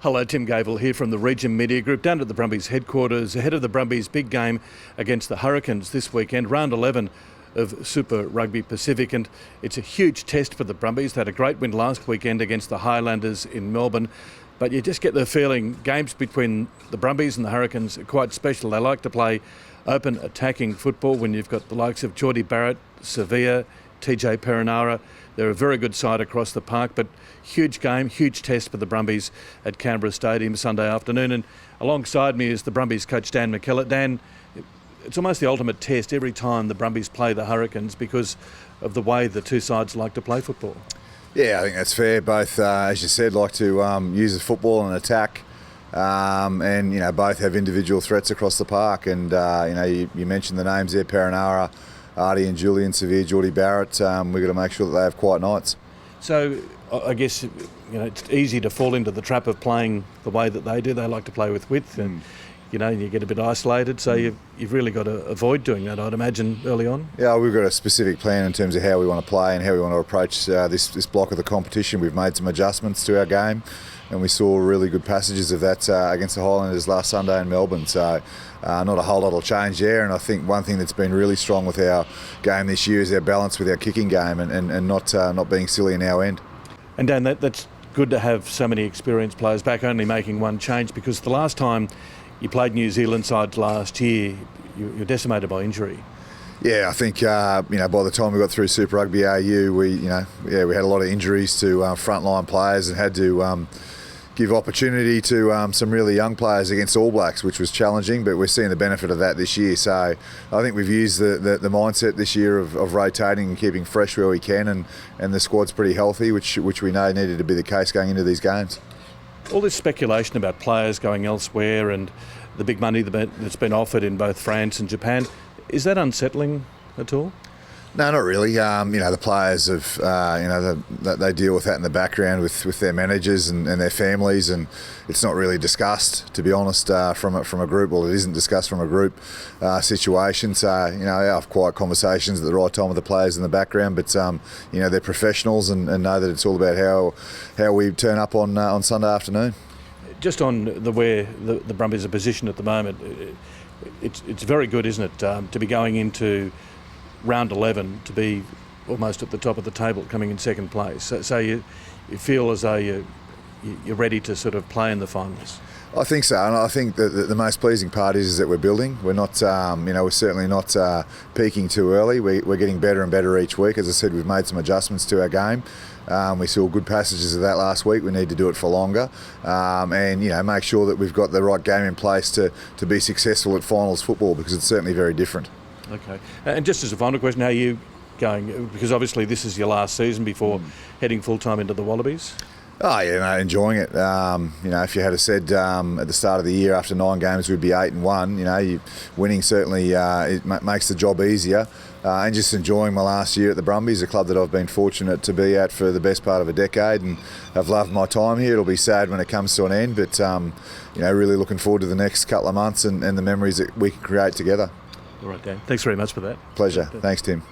Hello, Tim Gavel here from the Region Media Group down at the Brumbies headquarters ahead of the Brumbies' big game against the Hurricanes this weekend, round 11 of Super Rugby Pacific, and it's a huge test for the Brumbies. They had a great win last weekend against the Highlanders in Melbourne, but you just get the feeling games between the Brumbies and the Hurricanes are quite special. They like to play open attacking football when you've got the likes of Jordie Barrett, Savea, TJ Perenara. They're a very good side across the park, but huge game, huge test for the Brumbies at Canberra Stadium Sunday afternoon. And alongside me is the Brumbies coach Dan McKellar. Dan, it's almost the ultimate test every time the Brumbies play the Hurricanes because of the way the two sides like to play football. Yeah, I think that's fair. Both, as you said, like to use the football and attack. And both have individual threats across the park. And you mentioned the names there, Perenara, Ardie and Julian, Savea, Jordie Barrett. We've got to make sure that they have quiet nights. So I guess it's easy to fall into the trap of playing the way that they do. They like to play with width, and you get a bit isolated. So you've really got to avoid doing that, I'd imagine, early on. Yeah, we've got a specific plan in terms of how we want to play and how we want to approach this block of the competition. We've made some adjustments to our game, and we saw really good passages of that against the Highlanders last Sunday in Melbourne. So not a whole lot will change there, and I think one thing that's been really strong with our game this year is our balance with our kicking game and not being silly in our end. And Dan, that's good to have so many experienced players back, only making one change, because the last time you played New Zealand sides last year, you're decimated by injury. Yeah, I think by the time we got through Super Rugby AU, we had a lot of injuries to frontline players and had to give opportunity to some really young players against All Blacks, which was challenging, but we're seeing the benefit of that this year. So I think we've used the mindset this year of rotating and keeping fresh where we can, and the squad's pretty healthy, which we know needed to be the case going into these games. All this speculation about players going elsewhere and the big money that's been offered in both France and Japan, is that unsettling at all? No, not really. The players have, they deal with that in the background with their managers and their families, and it's not really discussed, to be honest, from a group. Well, it isn't discussed from a group situation. So, I have quiet conversations at the right time with the players in the background, but they're professionals and know that it's all about how we turn up on Sunday afternoon. Just on where the Brumbies are positioned at the moment, it's very good, isn't it, to be going into round 11 to be almost at the top of the table, coming in second place. So you feel as though you're ready to sort of play in the finals. I think so, and I think that the most pleasing part is that we're building. We're not, we're certainly not peaking too early. We're getting better and better each week. As I said, we've made some adjustments to our game. We saw good passages of that last week. We need to do it for longer, and make sure that we've got the right game in place to be successful at finals football, because it's certainly very different. Okay. And just as a final question, how are you going? Because obviously this is your last season before heading full-time into the Wallabies. Oh yeah, enjoying it. If you had said at the start of the year after 9 games we'd be 8-1, winning certainly it makes the job easier. And just enjoying my last year at the Brumbies, a club that I've been fortunate to be at for the best part of a decade, and I've loved my time here. It'll be sad when it comes to an end, but really looking forward to the next couple of months and the memories that we can create together. All right, Dan. Thanks very much for that. Pleasure. Thanks, Tim.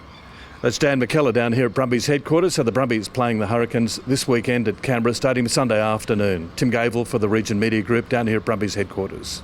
That's Dan McKellar down here at Brumbies headquarters. So the Brumbies playing the Hurricanes this weekend at Canberra Stadium Sunday afternoon. Tim Gavel for the Region Media Group down here at Brumbies headquarters.